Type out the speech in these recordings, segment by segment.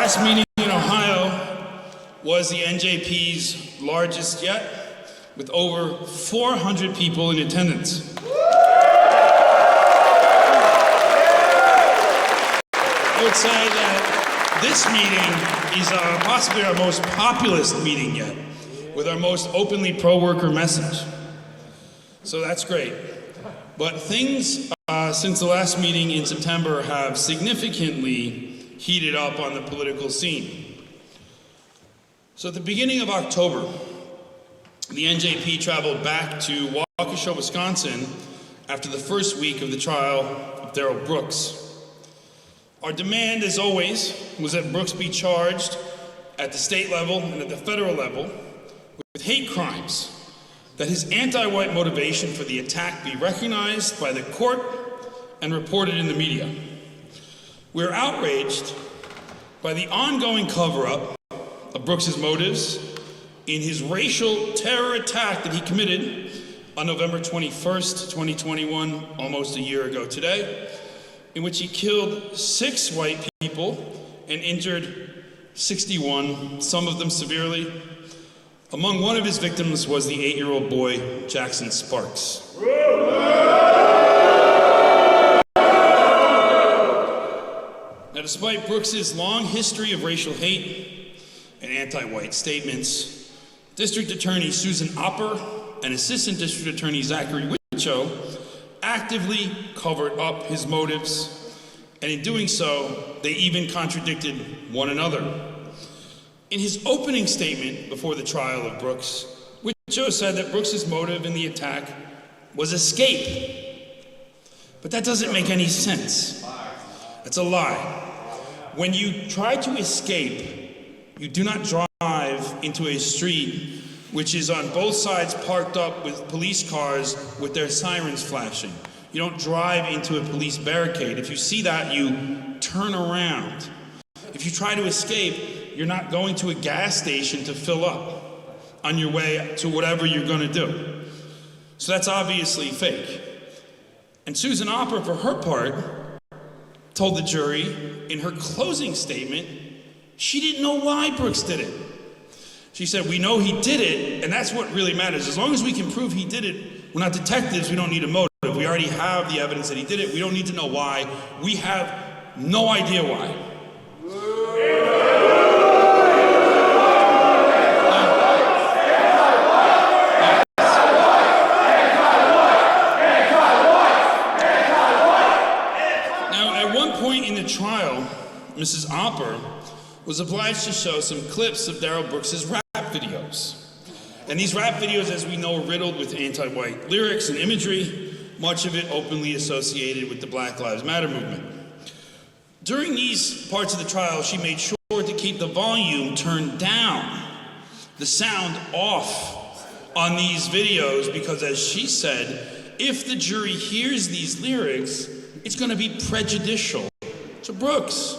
last meeting in Ohio was the NJP's largest yet, with over 400 people in attendance. I would say that this meeting is possibly our most populist meeting yet, with our most openly pro-worker message. So that's great. But things since the last meeting in September have significantly heated up on the political scene. So at the beginning of October, the NJP traveled back to Waukesha, Wisconsin after the first week of the trial of Darrell Brooks. Our demand, as always, was that Brooks be charged at the state level and at the federal level with hate crimes, that his anti-white motivation for the attack be recognized by the court and reported in the media. We're outraged by the ongoing cover-up of Brooks's motives in his racial terror attack that he committed on November 21st, 2021, almost a year ago today, in which he killed 6 white people and injured 61, some of them severely. Among one of his victims was the 8-year-old boy, Jackson Sparks. Now, despite Brooks's long history of racial hate and anti-white statements, District Attorney Susan Opper and Assistant District Attorney Zachary Wichow actively covered up his motives, and in doing so, they even contradicted one another. In his opening statement before the trial of Brooks, Wichow said that Brooks's motive in the attack was escape. But that doesn't make any sense. It's a lie. When you try to escape, you do not drive into a street which is on both sides parked up with police cars with their sirens flashing. You don't drive into a police barricade. If you see that, you turn around. If you try to escape, you're not going to a gas station to fill up on your way to whatever you're going to do. So that's obviously fake. And Susan Opper, for her part, told the jury in her closing statement she didn't know why Brooks did it. She said, "We know he did it, and that's what really matters. As long as we can prove he did it, we're not detectives, we don't need a motive. We already have the evidence that he did it. We don't need to know why. We have no idea why." Now, at one point in the trial, Mrs. Opper was obliged to show some clips of Darrell Brooks's rap videos. And these rap videos, as we know, are riddled with anti-white lyrics and imagery, much of it openly associated with the Black Lives Matter movement. During these parts of the trial, she made sure to keep the volume turned down, the sound off on these videos, because as she said, if the jury hears these lyrics, it's going to be prejudicial to Brooks.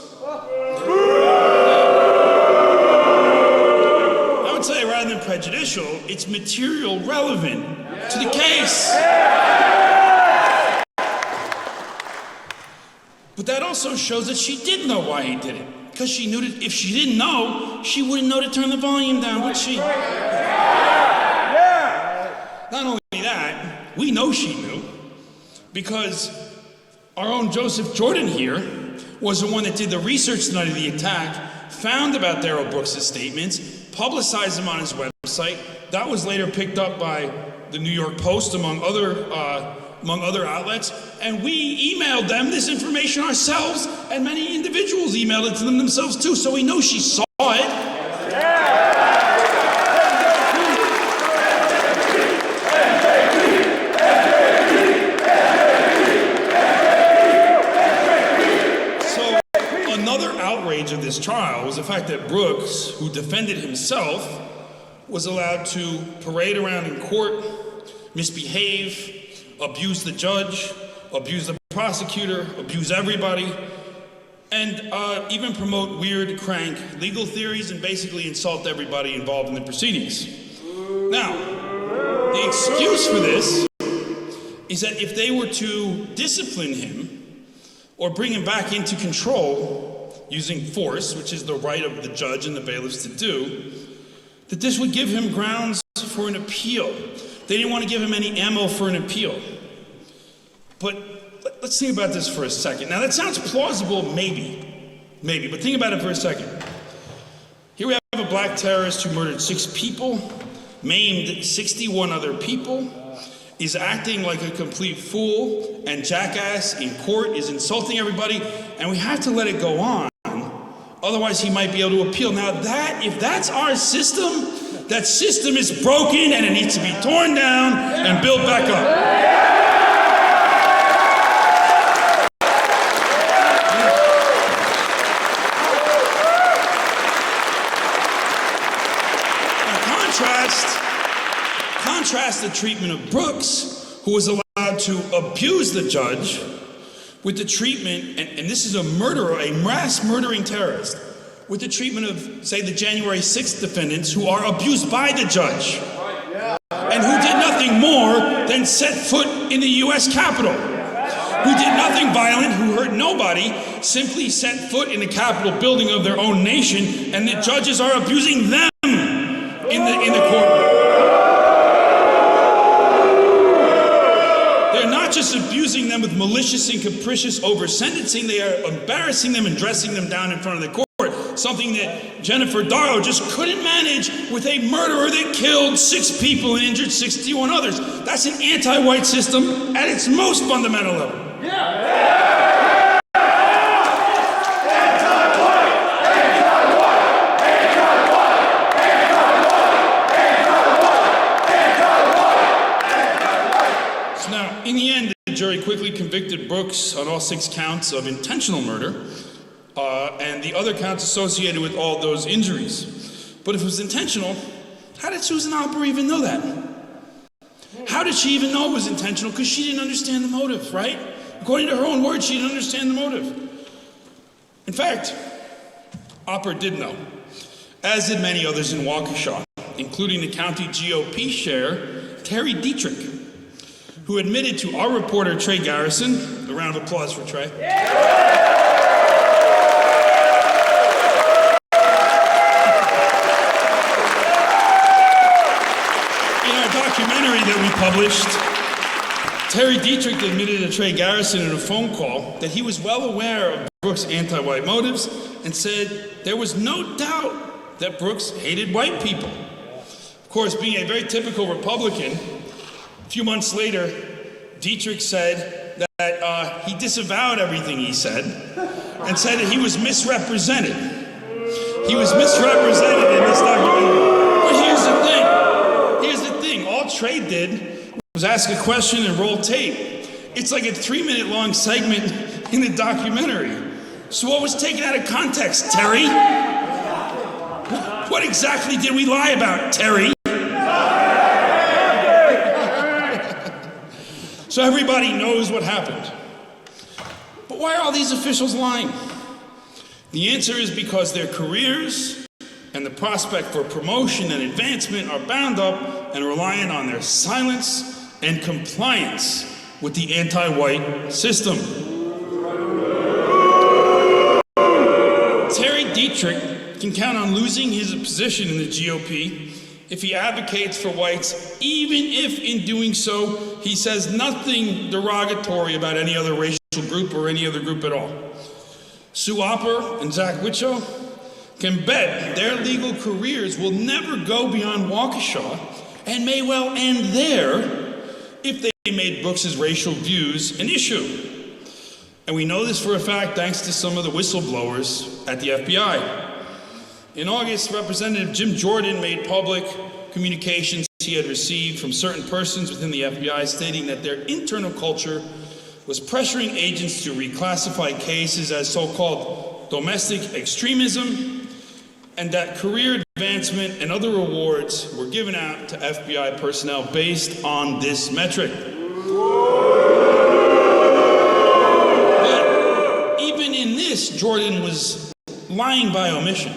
I would say rather than prejudicial, it's material relevant to the case. But that also shows that she did know why he did it, because she knew that if she didn't know, she wouldn't know to turn the volume down, would she? Not only that, we know she knew, because our own Joseph Jordan here was the one that did the research tonight of the attack, found about Darrell Brooks' statements, publicized them on his website. That was later picked up by the New York Post, among other outlets, and we emailed them this information ourselves, and many individuals emailed it to them themselves too, so we know she saw it. Of this trial was the fact that Brooks, who defended himself, was allowed to parade around in court, misbehave, abuse the judge, abuse the prosecutor, abuse everybody, and even promote weird, crank legal theories and basically insult everybody involved in the proceedings. Now, the excuse for this is that if they were to discipline him or bring him back into control, using force, which is the right of the judge and the bailiffs to do, that this would give him grounds for an appeal. They didn't want to give him any ammo for an appeal. But let's think about this for a second. Now that sounds plausible, maybe, but think about it for a second. Here we have a black terrorist who murdered 6 people, maimed 61 other people, is acting like a complete fool and jackass in court, is insulting everybody, and we have to let it go on. Otherwise, he might be able to appeal. Now, if that's our system, that system is broken and it needs to be torn down and built back up. Contrast the treatment of Brooks, who was allowed to abuse the judge, with the treatment, and this is a murderer, a mass murdering terrorist, with the treatment of, say, the January 6th defendants who are abused by the judge, and who did nothing more than set foot in the U.S. Capitol, who did nothing violent, who hurt nobody, simply set foot in the Capitol building of their own nation, and the judges are abusing them in the courtroom. Not just abusing them with malicious and capricious over-sentencing, they are embarrassing them and dressing them down in front of the court, something that Jennifer Darrow just couldn't manage with a murderer that killed 6 people and injured 61 others. That's an anti-white system at its most fundamental level. In the end, the jury quickly convicted Brooks on all 6 counts of intentional murder and the other counts associated with all those injuries. But if it was intentional, how did Susan Opper even know that? How did she even know it was intentional? Because she didn't understand the motive, right? According to her own words, she didn't understand the motive. In fact, Opper did know, as did many others in Waukesha, including the county GOP chair, Terry Dietrich, who admitted to our reporter, Trey Garrison, a round of applause for Trey. In our documentary that we published, Terry Dietrich admitted to Trey Garrison in a phone call that he was well aware of Brooks' anti-white motives and said there was no doubt that Brooks hated white people. Of course, being a very typical Republican, a few months later, Dietrich said that he disavowed everything he said and said that he was misrepresented. He was misrepresented in this documentary. But here's the thing. All Trey did was ask a question and roll tape. It's like a 3-minute long segment in the documentary. So what was taken out of context, Terry? What exactly did we lie about, Terry? So everybody knows what happened. But why are all these officials lying? The answer is because their careers and the prospect for promotion and advancement are bound up and reliant on their silence and compliance with the anti-white system. Terry Dietrich can count on losing his position in the GOP if he advocates for whites, even if in doing so he says nothing derogatory about any other racial group or any other group at all. Sue Opper and Zach Witcho can bet their legal careers will never go beyond Waukesha and may well end there if they made Brooks's racial views an issue. And we know this for a fact thanks to some of the whistleblowers at the FBI. In August, Representative Jim Jordan made public communications he had received from certain persons within the FBI stating that their internal culture was pressuring agents to reclassify cases as so-called domestic extremism, and that career advancement and other rewards were given out to FBI personnel based on this metric. But even in this, Jordan was lying by omission.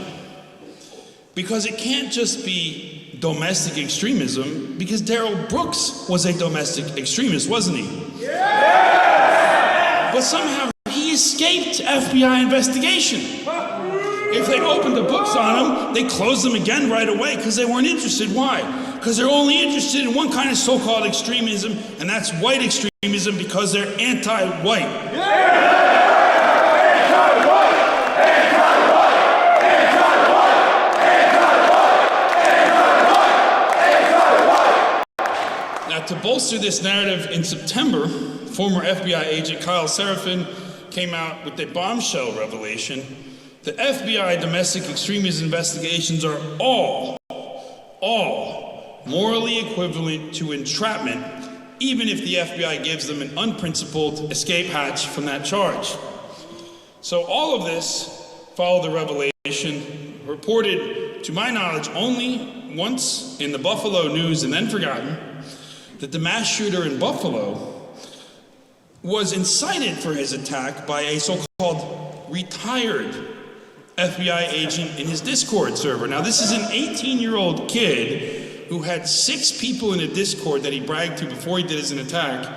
Because it can't just be domestic extremism, because Darrell Brooks was a domestic extremist, wasn't he? Yeah! But somehow he escaped FBI investigation. If they opened the books on them, they closed them again right away because they weren't interested. Why? Because they're only interested in one kind of so-called extremism, and that's white extremism because they're anti-white. Now, to bolster this narrative, in September, former FBI agent Kyle Seraphin came out with a bombshell revelation. The FBI domestic extremism investigations are all morally equivalent to entrapment, even if the FBI gives them an unprincipled escape hatch from that charge. So all of this followed the revelation, reported, to my knowledge, only once in the Buffalo News and then forgotten, that the mass shooter in Buffalo was incited for his attack by a so-called retired FBI agent in his Discord server. Now, this is an 18-year-old kid who had 6 people in a Discord that he bragged to before he did his attack.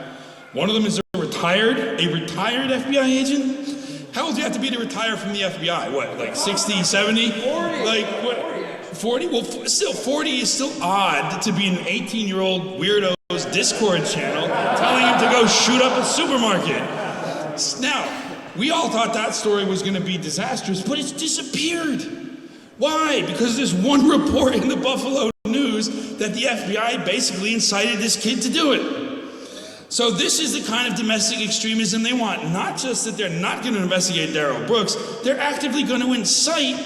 One of them is a retired FBI agent? How old do you have to be to retire from the FBI? What, like 60, 70? 40. Like, what, 40? Well, still, 40 is still odd to be an 18-year-old weirdo's Discord channel telling him to go shoot up a supermarket. Now, we all thought that story was going to be disastrous, but it's disappeared. Why? Because there's one report in the Buffalo News that the FBI basically incited this kid to do it. So this is the kind of domestic extremism they want. Not just that they're not going to investigate Darrell Brooks, they're actively going to incite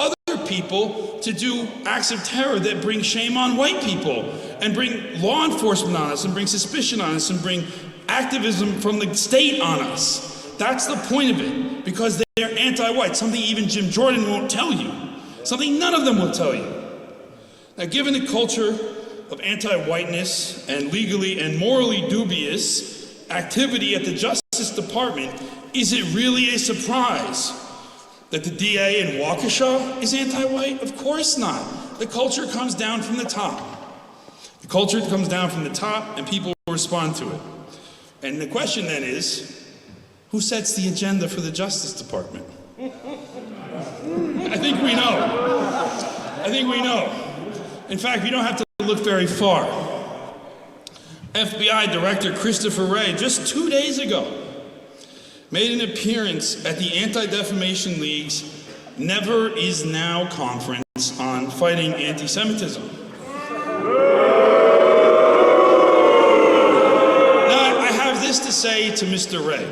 other people to do acts of terror that bring shame on white people and bring law enforcement on us and bring suspicion on us and bring activism from the state on us. That's the point of it, because they're anti-white, something even Jim Jordan won't tell you, something none of them will tell you. Now, given the culture of anti-whiteness and legally and morally dubious activity at the Justice Department, is it really a surprise that the DA in Waukesha is anti-white? Of course not. The culture comes down from the top. The culture comes down from the top, and people respond to it. And the question then is, who sets the agenda for the Justice Department? I think we know. In fact, we don't have to look very far. FBI Director Christopher Wray, just 2 days ago, made an appearance at the Anti-Defamation League's Never Is Now conference on fighting anti-Semitism. Now, I have this to say to Mr. Wray.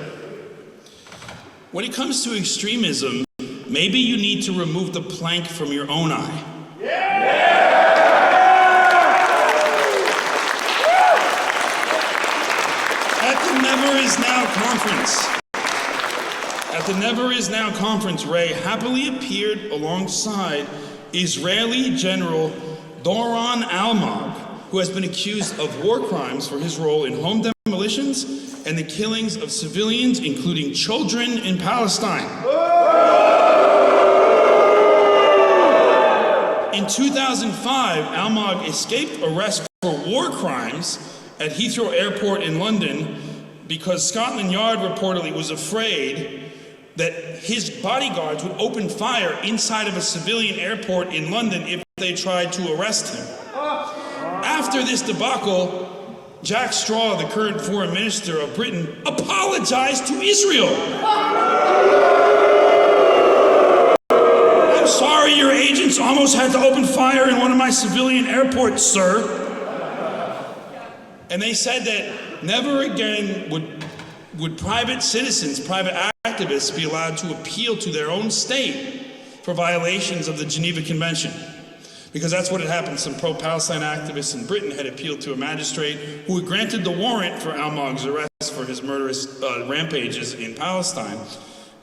When it comes to extremism, maybe you need to remove the plank from your own eye. At the Never Is Now conference, Ray happily appeared alongside Israeli General Doron Almog, who has been accused of war crimes for his role in home demolitions and the killings of civilians, including children, in Palestine. In 2005, Almog escaped arrest for war crimes at Heathrow Airport in London because Scotland Yard reportedly was afraid that his bodyguards would open fire inside of a civilian airport in London if they tried to arrest him. After this debacle, Jack Straw, the current foreign minister of Britain, apologized to Israel. I'm sorry your agents almost had to open fire in one of my civilian airports, sir. And they said that never again would private citizens, private activists be allowed to appeal to their own state for violations of the Geneva Convention. Because that's what had happened. Some pro-Palestine activists in Britain had appealed to a magistrate who had granted the warrant for Almog's arrest for his murderous rampages in Palestine.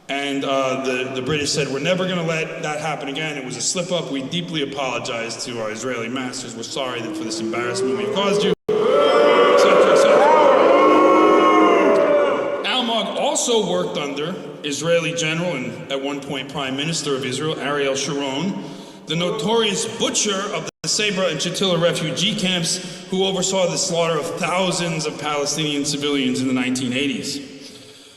And the British said, we're never going to let that happen again. It was a slip-up. We deeply apologize to our Israeli masters. We're sorry for this embarrassment we've caused you, etc., etc. Almog also worked under Israeli general and at one point Prime Minister of Israel, Ariel Sharon, the notorious butcher of the Sabra and Shatila refugee camps who oversaw the slaughter of thousands of Palestinian civilians in the 1980s.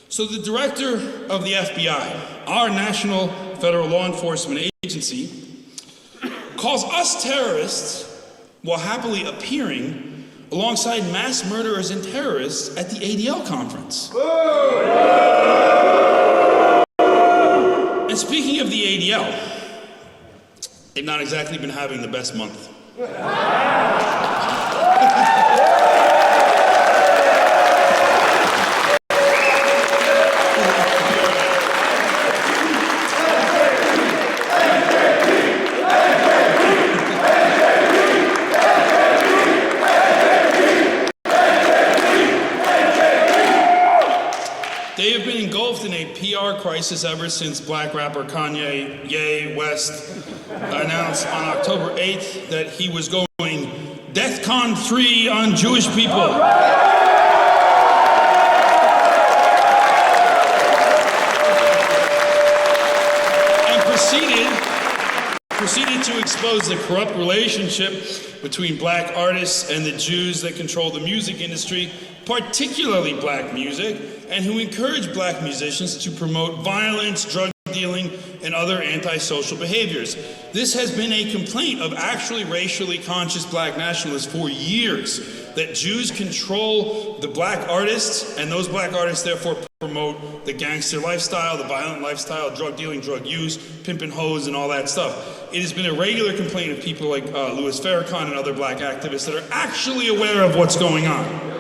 So the director of the FBI, our national federal law enforcement agency, calls us terrorists while happily appearing alongside mass murderers and terrorists at the ADL conference. And speaking of the ADL, they've not exactly been having the best month. They have been engulfed in a PR crisis ever since black rapper Kanye West announced on October 8th that he was going DEFCON 3 on Jewish people. And proceeded to expose the corrupt relationship between black artists and the Jews that control the music industry, particularly black music, and who encourage black musicians to promote violence, drug dealing, and other antisocial behaviors. This has been a complaint of actually racially conscious black nationalists for years, that Jews control the black artists, and those black artists therefore promote the gangster lifestyle, the violent lifestyle, drug dealing, drug use, pimping hoes, and all that stuff. It has been a regular complaint of people like Louis Farrakhan and other black activists that are actually aware of what's going on.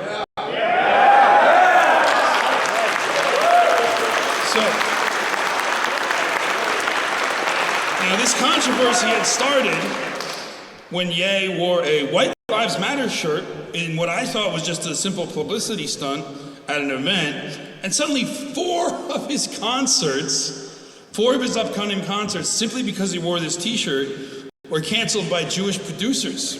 Now, this controversy had started when Ye wore a White Lives Matter shirt in what I thought was just a simple publicity stunt at an event, and suddenly four of his upcoming concerts, simply because he wore this t-shirt, were canceled by Jewish producers.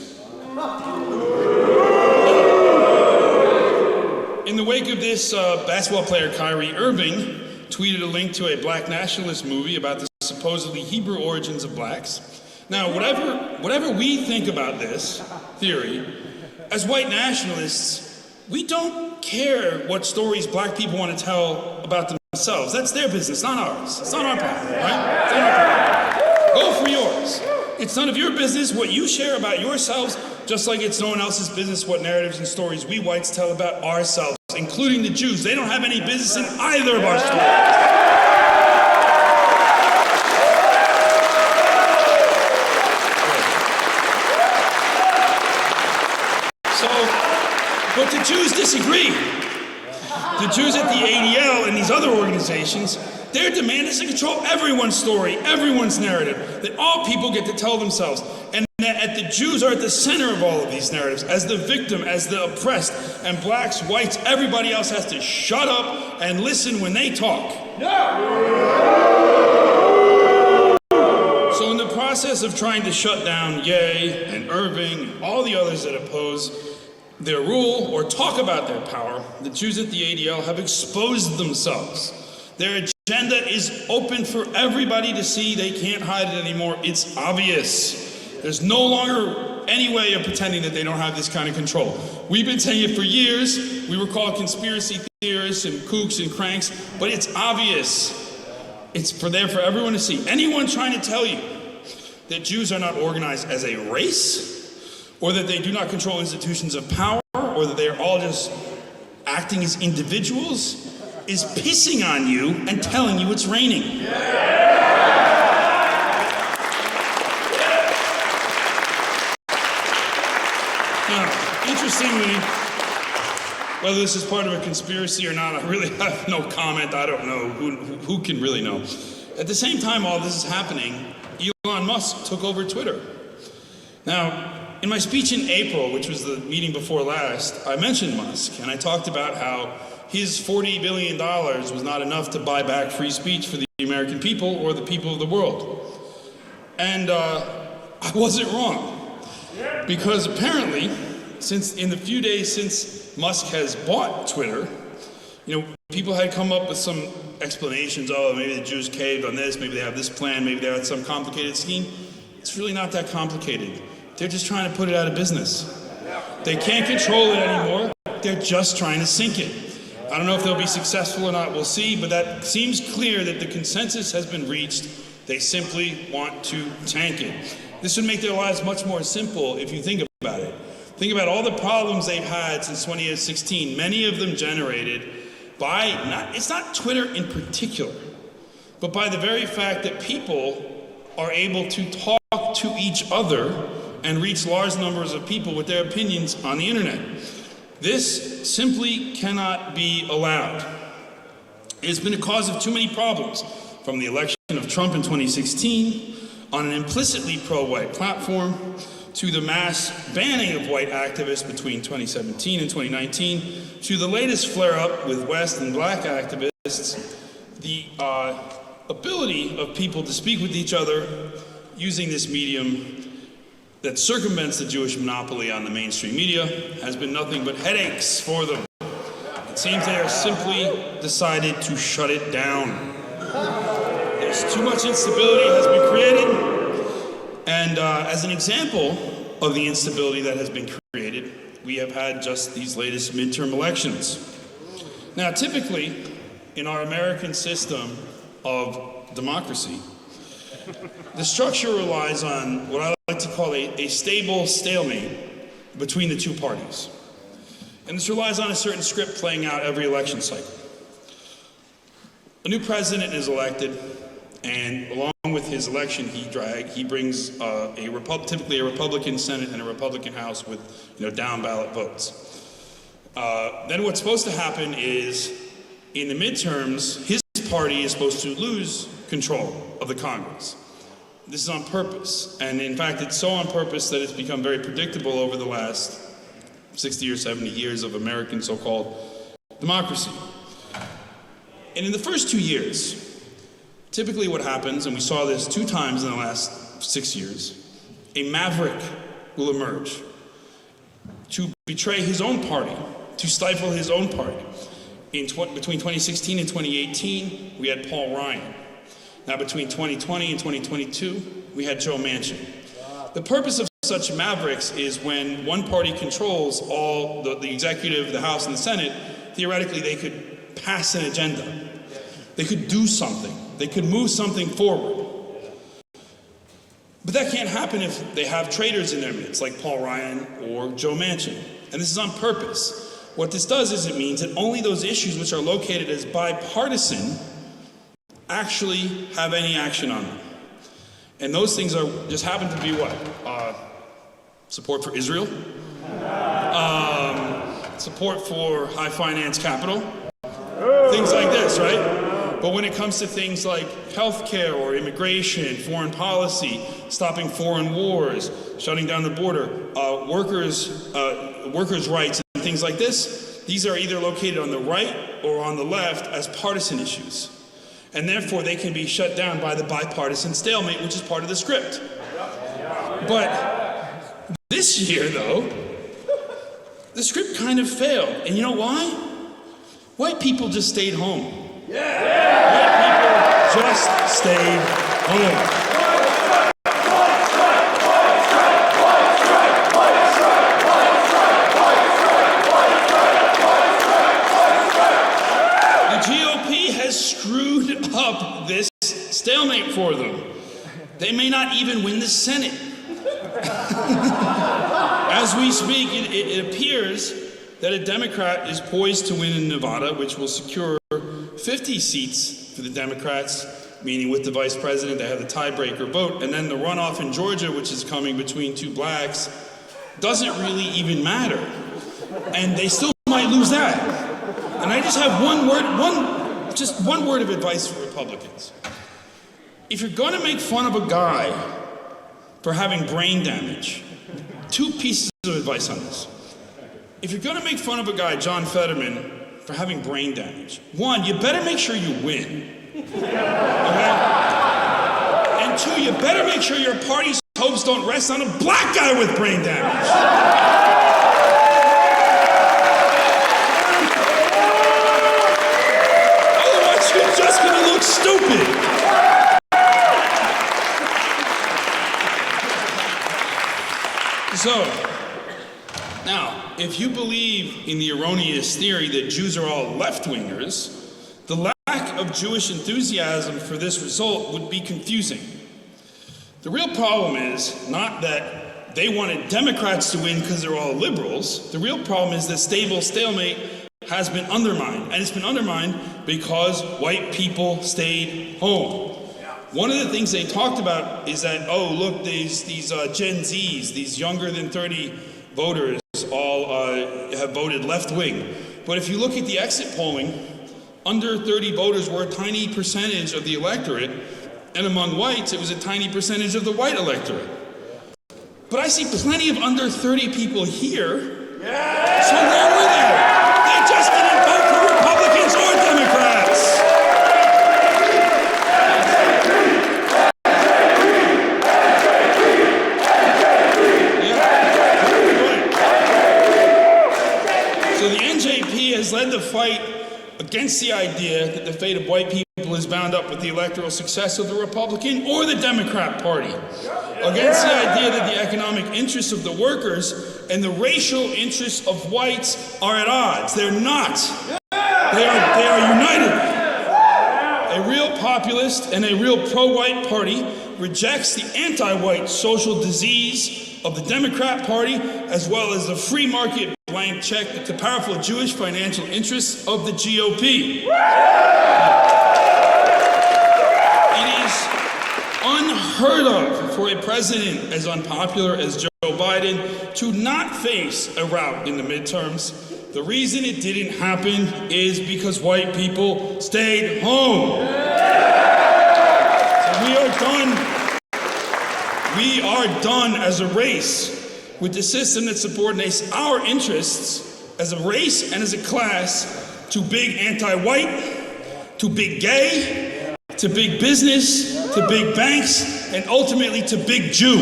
In the wake of this, basketball player Kyrie Irving tweeted a link to a black nationalist movie about the supposedly Hebrew origins of blacks. Now, whatever we think about this theory, as white nationalists, we don't care what stories black people want to tell about themselves. That's their business, not ours. It's not our problem, right? It's not our problem. Go for yours. It's none of your business what you share about yourselves, just like it's no one else's business what narratives and stories we whites tell about ourselves, including the Jews. They don't have any business in either of our stories. But the Jews disagree. The Jews at the ADL and these other organizations, their demand is to control everyone's story, everyone's narrative, that all people get to tell themselves, and that the Jews are at the center of all of these narratives, as the victim, as the oppressed, and blacks, whites, everybody else has to shut up and listen when they talk. So in the process of trying to shut down Ye and Irving and all the others that oppose their rule or talk about their power, the Jews at the ADL have exposed themselves. Their agenda is open for everybody to see. They can't hide it anymore. It's obvious. There's no longer any way of pretending that they don't have this kind of control. We've been saying it for years. We were called conspiracy theorists and kooks and cranks, but it's obvious. It's there for everyone to see. Anyone trying to tell you that Jews are not organized as a race, or that they do not control institutions of power, or that they are all just acting as individuals, is pissing on you and telling you it's raining. Now, interestingly, whether this is part of a conspiracy or not, I really have no comment. I don't know. Who can really know? At the same time all this is happening, Elon Musk took over Twitter. Now, in my speech in April, which was the meeting before last, I mentioned Musk, and I talked about how his $40 billion was not enough to buy back free speech for the American people or the people of the world. And I wasn't wrong. Because apparently, in the few days since Musk has bought Twitter, people had come up with some explanations. Oh, maybe the Jews caved on this, maybe they have this plan, maybe they had some complicated scheme. It's really not that complicated. They're just trying to put it out of business. They can't control it anymore. They're just trying to sink it. I don't know if they'll be successful or not, we'll see, but that seems clear that the consensus has been reached They simply want to tank it. This would make their lives much more simple if you think about it. Think about all the problems they've had since 2016, many of them generated by, it's not Twitter in particular, but by the very fact that people are able to talk to each other and reach large numbers of people with their opinions on the internet. This simply cannot be allowed. It's been a cause of too many problems, from the election of Trump in 2016 on an implicitly pro-white platform to the mass banning of white activists between 2017 and 2019 to the latest flare-up with West and black activists. The ability of people to speak with each other using this medium that circumvents the Jewish monopoly on the mainstream media has been nothing but headaches for them. It seems they are simply decided to shut it down. There's too much instability has been created, and as an example of the instability that has been created, we have had just these latest midterm elections. Now, typically, in our American system of democracy, the structure relies on what I like to call a stable stalemate between the two parties. And this relies on a certain script playing out every election cycle. A new president is elected, and along with his election, he brings typically a Republican Senate and a Republican House with down ballot votes. Then what's supposed to happen is, in the midterms, his party is supposed to lose control of the Congress. This is on purpose, and in fact, it's so on purpose that it's become very predictable over the last 60 or 70 years of American so-called democracy. And in the first 2 years, typically what happens, and we saw this 2 times in the last 6 years, a maverick will emerge to betray his own party, to stifle his own party. Between 2016 and 2018, we had Paul Ryan. Now between 2020 and 2022, we had Joe Manchin. The purpose of such mavericks is when one party controls all the executive, the House, and the Senate, theoretically they could pass an agenda. They could do something. They could move something forward. But that can't happen if they have traitors in their midst, like Paul Ryan or Joe Manchin. And this is on purpose. What this does is it means that only those issues which are located as bipartisan actually have any action on them. And those things just happen to be what? Support for Israel, support for high finance capital, things like this, right? But when it comes to things like healthcare or immigration, foreign policy, stopping foreign wars, shutting down the border, workers' rights, and things like this, these are either located on the right or on the left as partisan issues. And therefore, they can be shut down by the bipartisan stalemate, which is part of the script. But this year, though, the script kind of failed. And you know why? White people just stayed home. White people just stayed home. Screwed up this stalemate for them. They may not even win the Senate. As we speak, it appears that a Democrat is poised to win in Nevada, which will secure 50 seats for the Democrats, meaning with the vice president, they have the tiebreaker vote, and then the runoff in Georgia, which is coming between 2 blacks, doesn't really even matter. And they still might lose that. And I just have one word of advice for Republicans. If you're going to make fun of a guy for having brain damage, 2 pieces of advice on this. If you're going to make fun of a guy, John Fetterman, for having brain damage, 1, you better make sure you win. Okay? And 2, you better make sure your party's hopes don't rest on a black guy with brain damage. You're just going to look stupid. So, now, if you believe in the erroneous theory that Jews are all left-wingers, the lack of Jewish enthusiasm for this result would be confusing. The real problem is not that they wanted Democrats to win because they're all liberals. The real problem is that stable stalemate has been undermined, and it's been undermined because white people stayed home. One of the things they talked about is that, oh, look, these Gen Zs, these younger than 30 voters, all have voted left-wing. But if you look at the exit polling, under 30 voters were a tiny percentage of the electorate, and among whites, it was a tiny percentage of the white electorate. But I see plenty of under 30 people here. Yeah. So where were they? They just didn't vote for Republicans or Democrats. So the NJP has led the fight against the idea that the fate of white people is bound up with the electoral success of the Republican or the Democrat Party. Against the idea that the economic interests of the workers and the racial interests of whites are at odds. They're not. They are united. A real populist and a real pro-white party rejects the anti-white social disease of the Democrat Party, as well as the free market blank check to powerful Jewish financial interests of the GOP. It is unheard of for a president as unpopular as Joe Biden to not face a rout in the midterms. The reason it didn't happen is because white people stayed home. So we are done. We are done as a race with the system that subordinates our interests as a race and as a class to big anti-white, to big gay, to big business, to big banks, and ultimately to big Jew.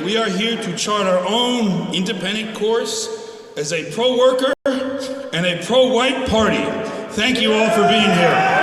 We are here to chart our own independent course as a pro-worker and a pro-white party. Thank you all for being here.